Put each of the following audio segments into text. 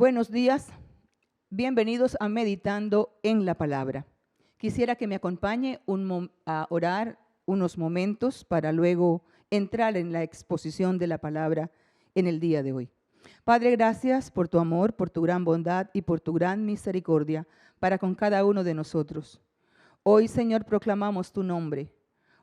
Buenos días, bienvenidos a Meditando en la Palabra. Quisiera que me acompañe a orar unos momentos para luego entrar en la exposición de la palabra en el día de hoy. Padre, gracias por tu amor, por tu gran bondad y por tu gran misericordia para con cada uno de nosotros. Hoy, Señor, proclamamos tu nombre.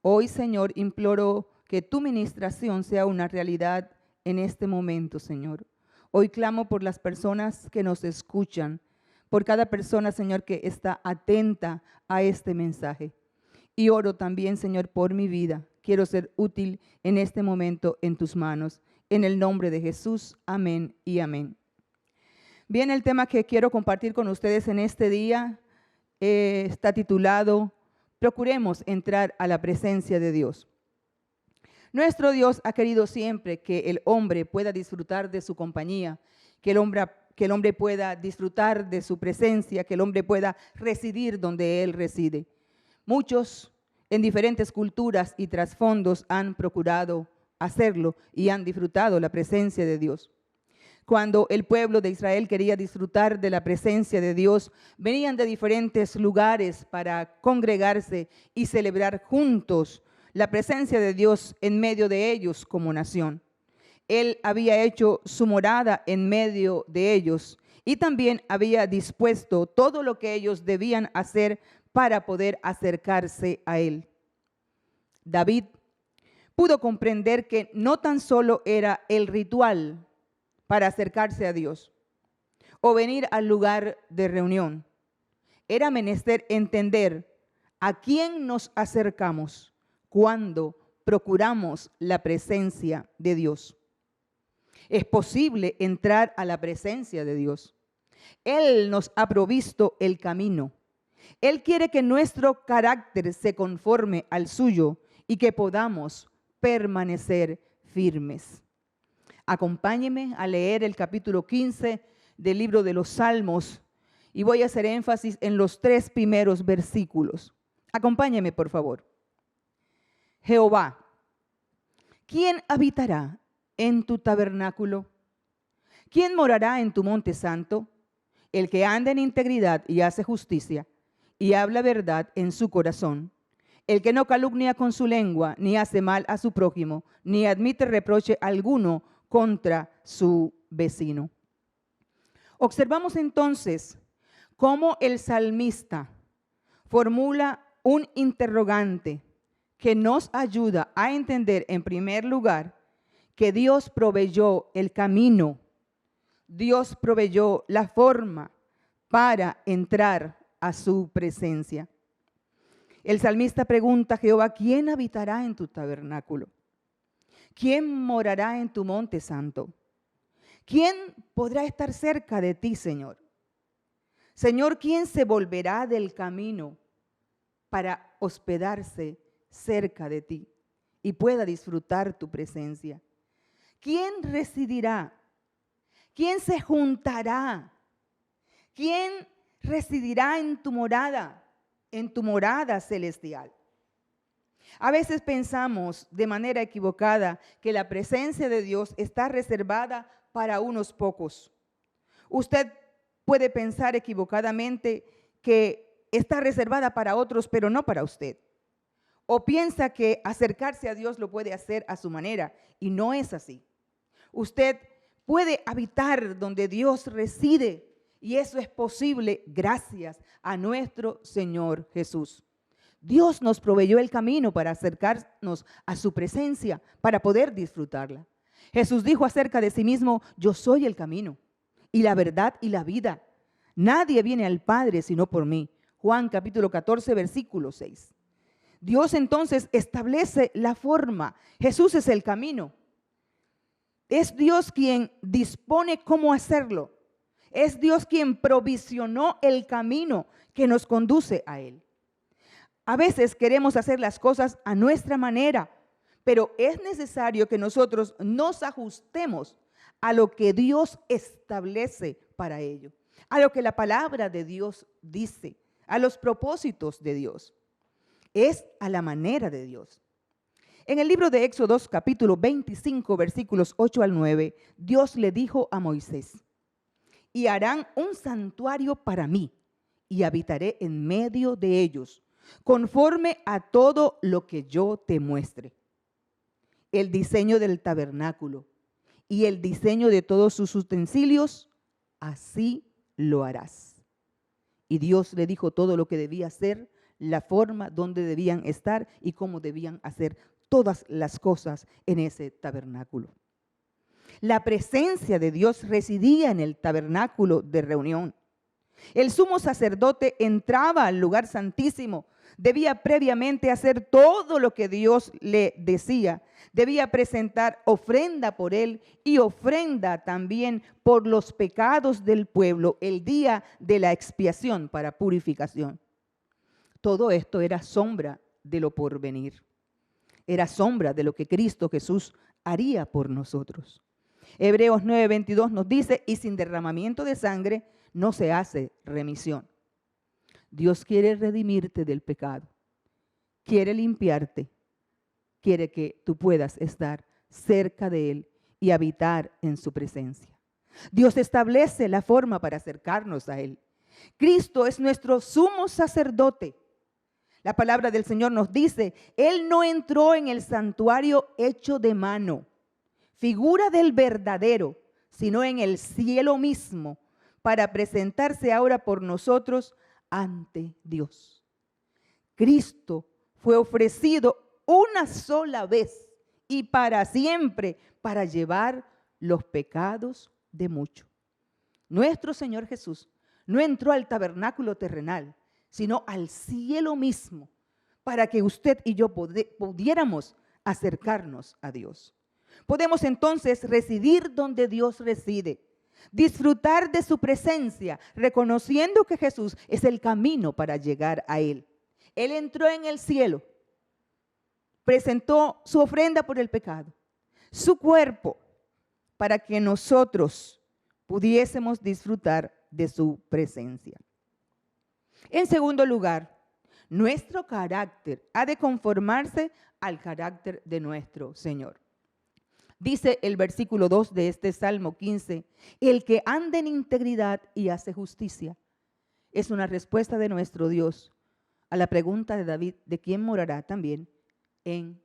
Hoy, Señor, imploro que tu ministración sea una realidad en este momento, Señor. Hoy clamo por las personas que nos escuchan, por cada persona, Señor, que está atenta a este mensaje. Y oro también, Señor, por mi vida. Quiero ser útil en este momento en tus manos. En el nombre de Jesús, amén y amén. Bien, el tema que quiero compartir con ustedes en este día está titulado Procuremos entrar a la presencia de Dios. Nuestro Dios ha querido siempre que el hombre pueda disfrutar de su compañía, que el hombre pueda disfrutar de su presencia, que el hombre pueda residir donde Él reside. Muchos en diferentes culturas y trasfondos han procurado hacerlo y han disfrutado la presencia de Dios. Cuando el pueblo de Israel quería disfrutar de la presencia de Dios, venían de diferentes lugares para congregarse y celebrar juntos la presencia de Dios en medio de ellos como nación. Él había hecho su morada en medio de ellos y también había dispuesto todo lo que ellos debían hacer para poder acercarse a Él. David pudo comprender que no tan solo era el ritual para acercarse a Dios o venir al lugar de reunión. Era menester entender a quién nos acercamos cuando procuramos la presencia de Dios. Es posible entrar a la presencia de Dios. Él nos ha provisto el camino. Él quiere que nuestro carácter se conforme al suyo y que podamos permanecer firmes. Acompáñeme a leer el capítulo 15 del libro de los Salmos y voy a hacer énfasis en los 3 primeros versículos. Acompáñeme, por favor. Jehová, ¿quién habitará en tu tabernáculo? ¿Quién morará en tu monte santo? El que anda en integridad y hace justicia y habla verdad en su corazón. El que no calumnia con su lengua, ni hace mal a su prójimo, ni admite reproche alguno contra su vecino. Observamos entonces cómo el salmista formula un interrogante que nos ayuda a entender, en primer lugar, que Dios proveyó el camino, Dios proveyó la forma para entrar a su presencia. El salmista pregunta a Jehová, ¿quién habitará en tu tabernáculo? ¿Quién morará en tu monte santo? ¿Quién podrá estar cerca de ti, Señor? Señor, ¿quién se volverá del camino para hospedarse cerca de ti y pueda disfrutar tu presencia? ¿Quién residirá? ¿Quién se juntará? ¿Quién residirá en tu morada celestial? A veces pensamos de manera equivocada que la presencia de Dios está reservada para unos pocos. Usted puede pensar equivocadamente que está reservada para otros, pero no para usted. O piensa que acercarse a Dios lo puede hacer a su manera, y no es así. Usted puede habitar donde Dios reside, y eso es posible gracias a nuestro Señor Jesús. Dios nos proveyó el camino para acercarnos a su presencia, para poder disfrutarla. Jesús dijo acerca de sí mismo, yo soy el camino, y la verdad y la vida. Nadie viene al Padre sino por mí. Juan capítulo 14, versículo 6. Dios entonces establece la forma. Jesús es el camino. Es Dios quien dispone cómo hacerlo. Es Dios quien provisionó el camino que nos conduce a Él. A veces queremos hacer las cosas a nuestra manera, pero es necesario que nosotros nos ajustemos a lo que Dios establece para ello, a lo que la palabra de Dios dice, a los propósitos de Dios. Es a la manera de Dios. En el libro de Éxodo, capítulo 25, versículos 8 al 9, Dios le dijo a Moisés, y harán un santuario para mí, y habitaré en medio de ellos, conforme a todo lo que yo te muestre. El diseño del tabernáculo y el diseño de todos sus utensilios, así lo harás. Y Dios le dijo todo lo que debía hacer, la forma donde debían estar y cómo debían hacer todas las cosas en ese tabernáculo. La presencia de Dios residía en el tabernáculo de reunión. El sumo sacerdote entraba al lugar santísimo, debía previamente hacer todo lo que Dios le decía, debía presentar ofrenda por él y ofrenda también por los pecados del pueblo el día de la expiación para purificación. Todo esto era sombra de lo porvenir, era sombra de lo que Cristo Jesús haría por nosotros. Hebreos 9:22 nos dice, y sin derramamiento de sangre no se hace remisión. Dios quiere redimirte del pecado, quiere limpiarte, quiere que tú puedas estar cerca de Él y habitar en su presencia. Dios establece la forma para acercarnos a Él. Cristo es nuestro sumo sacerdote. La palabra del Señor nos dice, Él no entró en el santuario hecho de mano, figura del verdadero, sino en el cielo mismo, para presentarse ahora por nosotros ante Dios. Cristo fue ofrecido una sola vez y para siempre para llevar los pecados de muchos. Nuestro Señor Jesús no entró al tabernáculo terrenal, sino al cielo mismo, para que usted y yo pudiéramos acercarnos a Dios. Podemos entonces residir donde Dios reside, disfrutar de su presencia, reconociendo que Jesús es el camino para llegar a Él. Él entró en el cielo, presentó su ofrenda por el pecado, su cuerpo, para que nosotros pudiésemos disfrutar de su presencia. En segundo lugar, nuestro carácter ha de conformarse al carácter de nuestro Señor. Dice el versículo 2 de este Salmo 15, el que anda en integridad y hace justicia. Es una respuesta de nuestro Dios a la pregunta de David, ¿de quién morará también en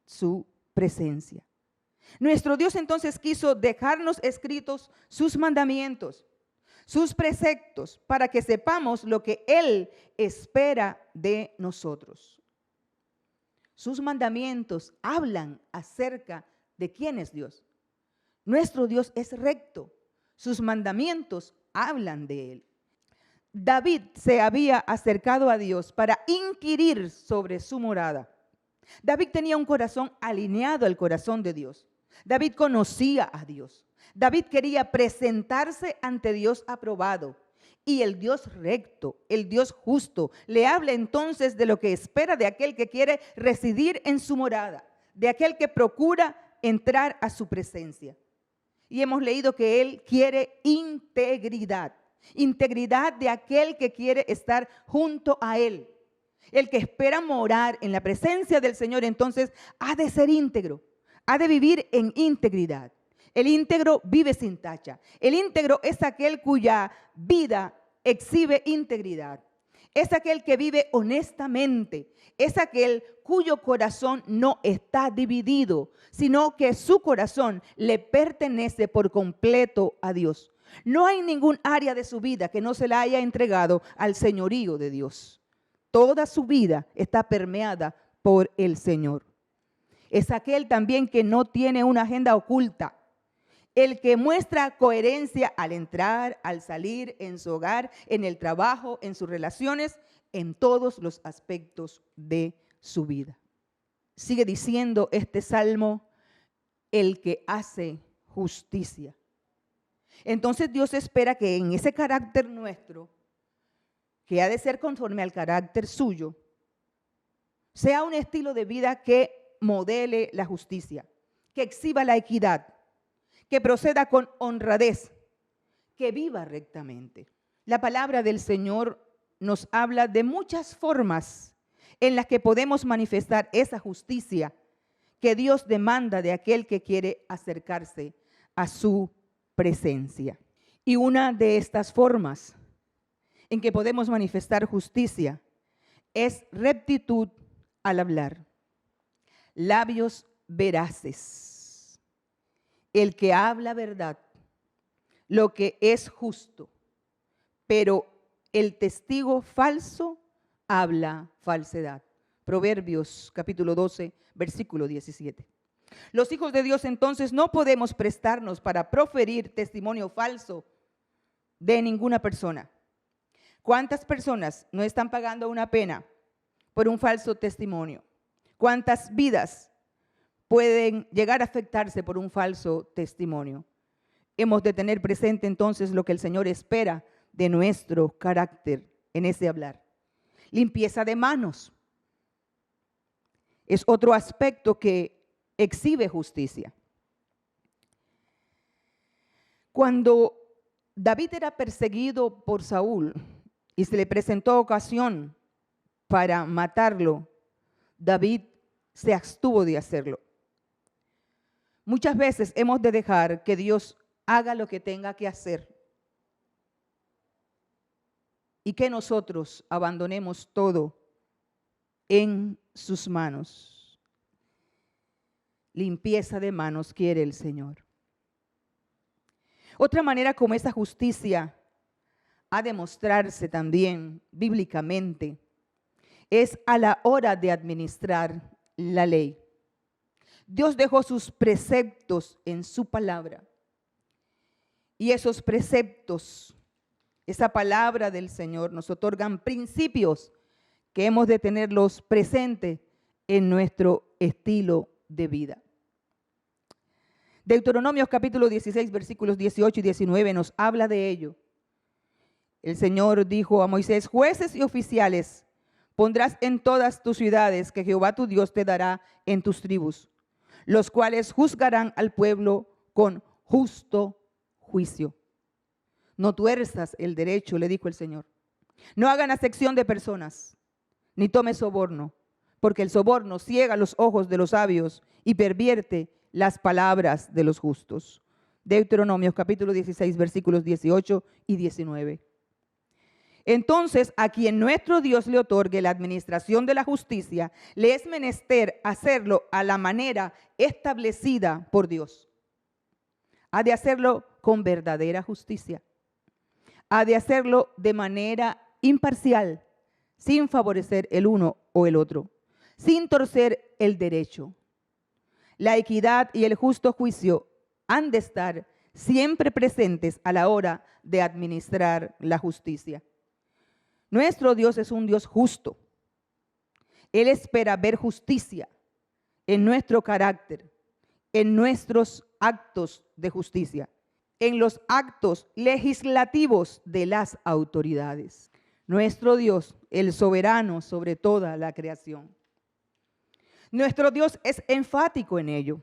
su presencia? Nuestro Dios entonces quiso dejarnos escritos sus mandamientos, sus preceptos, para que sepamos lo que Él espera de nosotros. Sus mandamientos hablan acerca de quién es Dios. Nuestro Dios es recto. Sus mandamientos hablan de Él. David se había acercado a Dios para inquirir sobre su morada. David tenía un corazón alineado al corazón de Dios. David conocía a Dios. David quería presentarse ante Dios aprobado. Y el Dios recto, el Dios justo, le habla entonces de lo que espera de aquel que quiere residir en su morada, de aquel que procura entrar a su presencia. Y hemos leído que Él quiere integridad. Integridad de aquel que quiere estar junto a Él. El que espera morar en la presencia del Señor, entonces, ha de ser íntegro, ha de vivir en integridad. El íntegro vive sin tacha. El íntegro es aquel cuya vida exhibe integridad. Es aquel que vive honestamente. Es aquel cuyo corazón no está dividido, sino que su corazón le pertenece por completo a Dios. No hay ningún área de su vida que no se la haya entregado al señorío de Dios. Toda su vida está permeada por el Señor. Es aquel también que no tiene una agenda oculta. El que muestra coherencia al entrar, al salir, en su hogar, en el trabajo, en sus relaciones, en todos los aspectos de su vida. Sigue diciendo este salmo, el que hace justicia. Entonces Dios espera que en ese carácter nuestro, que ha de ser conforme al carácter suyo, sea un estilo de vida que modele la justicia, que exhiba la equidad, que proceda con honradez, que viva rectamente. La palabra del Señor nos habla de muchas formas en las que podemos manifestar esa justicia que Dios demanda de aquel que quiere acercarse a su presencia. Y una de estas formas en que podemos manifestar justicia es rectitud al hablar, labios veraces, el que habla verdad, lo que es justo, pero el testigo falso habla falsedad. Proverbios capítulo 12, versículo 17. Los hijos de Dios entonces no podemos prestarnos para proferir testimonio falso de ninguna persona. ¿Cuántas personas no están pagando una pena por un falso testimonio? ¿Cuántas vidas pueden llegar a afectarse por un falso testimonio? Hemos de tener presente entonces lo que el Señor espera de nuestro carácter en ese hablar. Limpieza de manos es otro aspecto que exhibe justicia. Cuando David era perseguido por Saúl y se le presentó ocasión para matarlo, David se abstuvo de hacerlo. Muchas veces hemos de dejar que Dios haga lo que tenga que hacer y que nosotros abandonemos todo en sus manos. Limpieza de manos quiere el Señor. Otra manera como esa justicia ha de mostrarse también bíblicamente es a la hora de administrar la ley. Dios dejó sus preceptos en su palabra. Y esos preceptos, esa palabra del Señor, nos otorgan principios que hemos de tenerlos presentes en nuestro estilo de vida. Deuteronomios capítulo 16, versículos 18 y 19 nos habla de ello. El Señor dijo a Moisés: jueces y oficiales pondrás en todas tus ciudades que Jehová tu Dios te dará en tus tribus, los cuales juzgarán al pueblo con justo juicio. No tuerzas el derecho, le dijo el Señor. No hagan acepción de personas, ni tome soborno, porque el soborno ciega los ojos de los sabios y pervierte las palabras de los justos. Deuteronomios capítulo 16, versículos 18 y 19. Entonces, a quien nuestro Dios le otorgue la administración de la justicia, le es menester hacerlo a la manera establecida por Dios. Ha de hacerlo con verdadera justicia. Ha de hacerlo de manera imparcial, sin favorecer el uno o el otro, sin torcer el derecho. La equidad y el justo juicio han de estar siempre presentes a la hora de administrar la justicia. Nuestro Dios es un Dios justo. Él espera ver justicia en nuestro carácter, en nuestros actos de justicia, en los actos legislativos de las autoridades. Nuestro Dios, el soberano sobre toda la creación. Nuestro Dios es enfático en ello.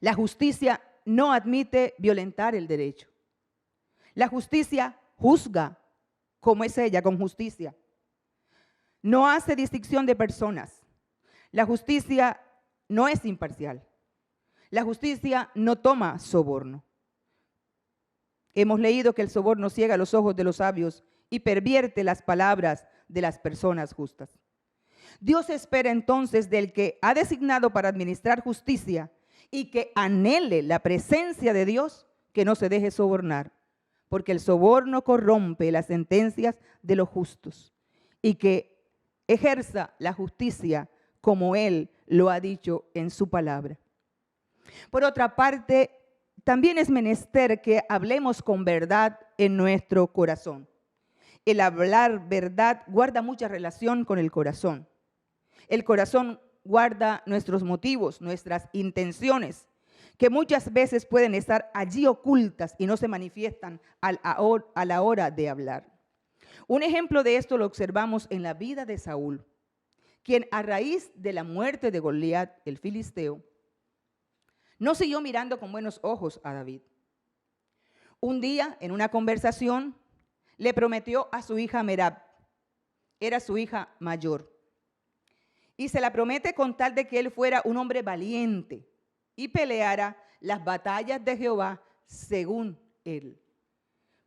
La justicia no admite violentar el derecho. La justicia juzga como es ella, con justicia. No hace distinción de personas. La justicia no es imparcial. La justicia no toma soborno. Hemos leído que el soborno ciega los ojos de los sabios y pervierte las palabras de las personas justas. Dios espera entonces del que ha designado para administrar justicia y que anhele la presencia de Dios, que no se deje sobornar, porque el soborno corrompe las sentencias de los justos, y que ejerza la justicia como Él lo ha dicho en su palabra. Por otra parte, también es menester que hablemos con verdad en nuestro corazón. El hablar verdad guarda mucha relación con el corazón. El corazón guarda nuestros motivos, nuestras intenciones, que muchas veces pueden estar allí ocultas y no se manifiestan a la hora de hablar. Un ejemplo de esto lo observamos en la vida de Saúl, quien a raíz de la muerte de Goliat, el filisteo, no siguió mirando con buenos ojos a David. Un día, en una conversación, le prometió a su hija Merab, era su hija mayor, y se la promete con tal de que él fuera un hombre valiente y peleara las batallas de Jehová según él.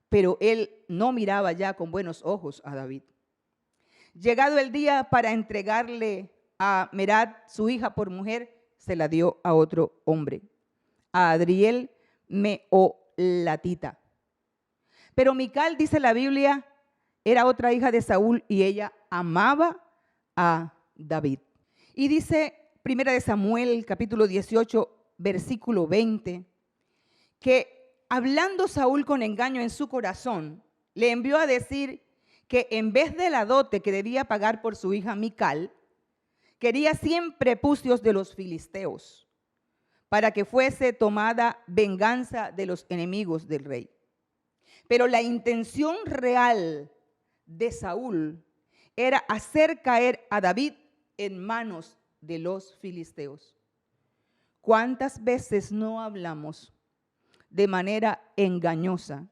pero él no miraba ya con buenos ojos a David. Llegado el día para entregarle a Merab, su hija, por mujer, se la dio a otro hombre, a Adriel Meholatita. Pero Mical, dice la Biblia, era otra hija de Saúl y ella amaba a David. Y dice 1 de Samuel, capítulo 18, versículo 20, que hablando Saúl con engaño en su corazón, le envió a decir que en vez de la dote que debía pagar por su hija Mical, quería 100 prepucios de los filisteos para que fuese tomada venganza de los enemigos del rey. Pero la intención real de Saúl era hacer caer a David en manos de los filisteos. ¿Cuántas veces no hablamos de manera engañosa,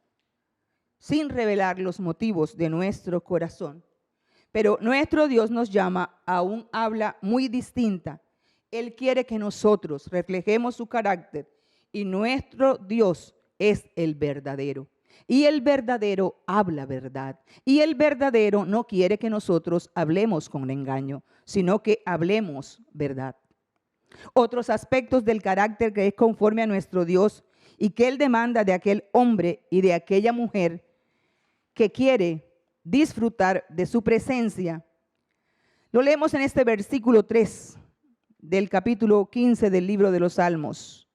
sin revelar los motivos de nuestro corazón? Pero nuestro Dios nos llama a un habla muy distinta. Él quiere que nosotros reflejemos su carácter y nuestro Dios es el verdadero. Y el verdadero habla verdad. Y el verdadero no quiere que nosotros hablemos con engaño, sino que hablemos verdad. Otros aspectos del carácter que es conforme a nuestro Dios y que Él demanda de aquel hombre y de aquella mujer que quiere disfrutar de su presencia. Lo leemos en este versículo 3 del capítulo 15 del libro de los Salmos.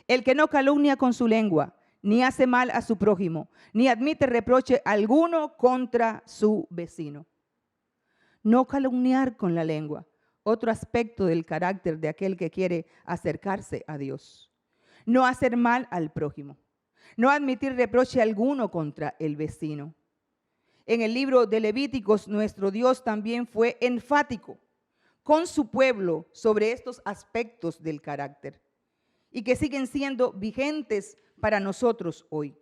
El que no calumnia con su lengua, ni hace mal a su prójimo, ni admite reproche alguno contra su vecino. No calumniar con la lengua, otro aspecto del carácter de aquel que quiere acercarse a Dios. No hacer mal al prójimo, no admitir reproche alguno contra el vecino. En el libro de Levíticos, nuestro Dios también fue enfático con su pueblo sobre estos aspectos del carácter y que siguen siendo vigentes para nosotros hoy.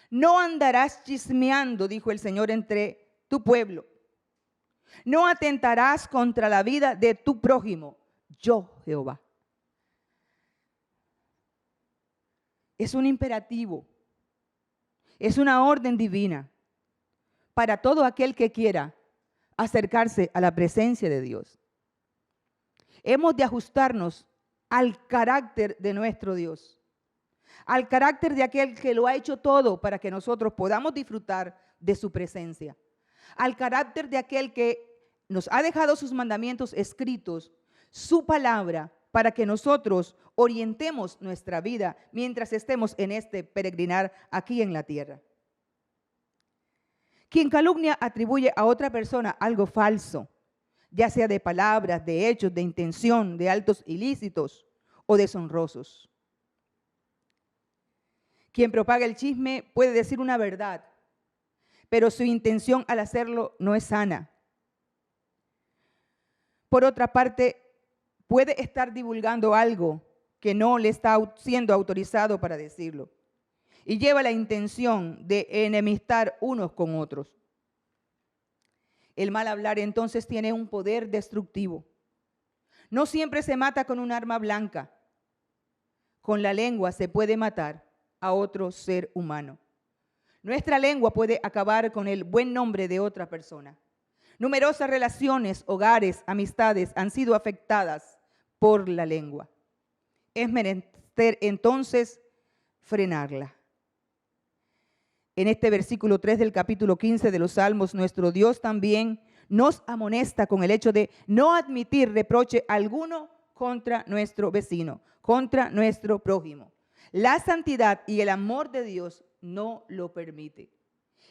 No andarás chismeando, dijo el Señor, entre tu pueblo. No atentarás contra la vida de tu prójimo, yo Jehová. Es un imperativo, es una orden divina para todo aquel que quiera acercarse a la presencia de Dios. Hemos de ajustarnos al carácter de nuestro Dios, al carácter de aquel que lo ha hecho todo para que nosotros podamos disfrutar de su presencia, al carácter de aquel que nos ha dejado sus mandamientos escritos, su palabra, para que nosotros orientemos nuestra vida mientras estemos en este peregrinar aquí en la tierra. Quien calumnia atribuye a otra persona algo falso, ya sea de palabras, de hechos, de intención, de actos ilícitos o deshonrosos. Quien propaga el chisme puede decir una verdad, pero su intención al hacerlo no es sana. Por otra parte, puede estar divulgando algo que no le está siendo autorizado para decirlo y lleva la intención de enemistar unos con otros. El mal hablar entonces tiene un poder destructivo. No siempre se mata con un arma blanca. Con la lengua se puede matar a otro ser humano. Nuestra lengua puede acabar con el buen nombre de otra persona. Numerosas relaciones, hogares, amistades han sido afectadas por la lengua. Es menester entonces frenarla. En este versículo 3 del capítulo 15 de los Salmos, nuestro Dios también nos amonesta con el hecho de no admitir reproche alguno contra nuestro vecino, contra nuestro prójimo. La santidad y el amor de Dios no lo permite.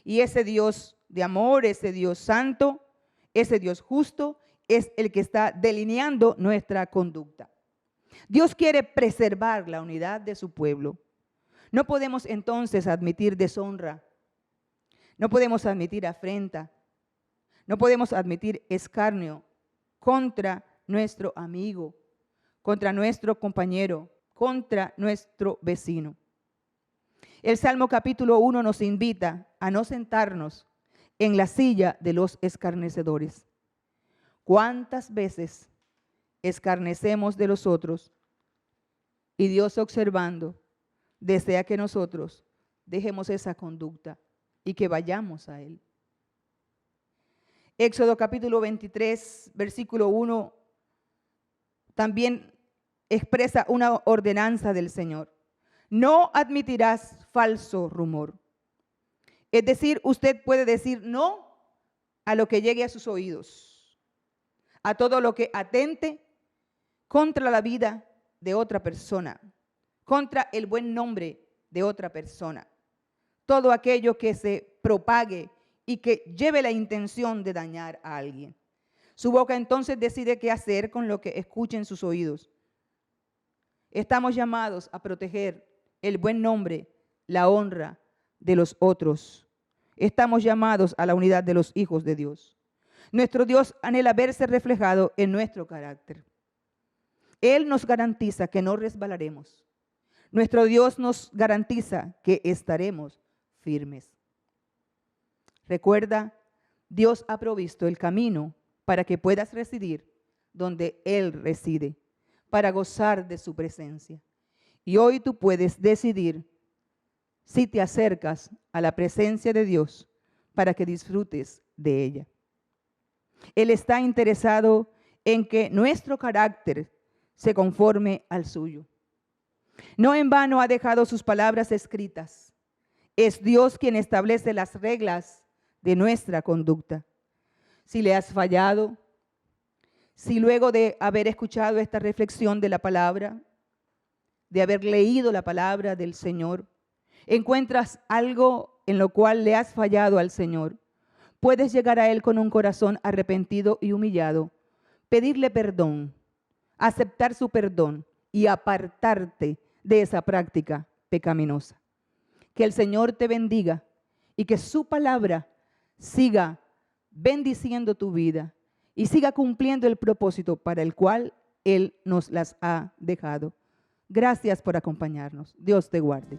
Y ese Dios de amor, ese Dios santo, ese Dios justo, es el que está delineando nuestra conducta. Dios quiere preservar la unidad de su pueblo. No podemos entonces admitir deshonra, no podemos admitir afrenta, no podemos admitir escarnio contra nuestro amigo, contra nuestro compañero, contra nuestro vecino. El Salmo capítulo 1 nos invita a no sentarnos en la silla de los escarnecedores. ¿Cuántas veces escarnecemos de los otros? Y Dios, observando, desea que nosotros dejemos esa conducta y que vayamos a Él. Éxodo capítulo 23, versículo 1, también expresa una ordenanza del Señor. No admitirás falso rumor. Es decir, usted puede decir no a lo que llegue a sus oídos, a todo lo que atente contra la vida de otra persona, contra el buen nombre de otra persona. Todo aquello que se propague y que lleve la intención de dañar a alguien. Su boca entonces decide qué hacer con lo que escuche en sus oídos. Estamos llamados a proteger el buen nombre, la honra de los otros. Estamos llamados a la unidad de los hijos de Dios. Nuestro Dios anhela verse reflejado en nuestro carácter. Él nos garantiza que no resbalaremos. Nuestro Dios nos garantiza que estaremos firmes. Recuerda, Dios ha provisto el camino para que puedas residir donde Él reside, para gozar de su presencia. Y hoy tú puedes decidir si te acercas a la presencia de Dios para que disfrutes de ella. Él está interesado en que nuestro carácter se conforme al suyo. No en vano ha dejado sus palabras escritas. Es Dios quien establece las reglas de nuestra conducta. Si le has fallado, si luego de haber escuchado esta reflexión de la palabra, de haber leído la palabra del Señor, encuentras algo en lo cual le has fallado al Señor, puedes llegar a Él con un corazón arrepentido y humillado, pedirle perdón, aceptar su perdón y apartarte de esa práctica pecaminosa. Que el Señor te bendiga y que su palabra siga bendiciendo tu vida y siga cumpliendo el propósito para el cual Él nos las ha dejado. Gracias por acompañarnos. Dios te guarde.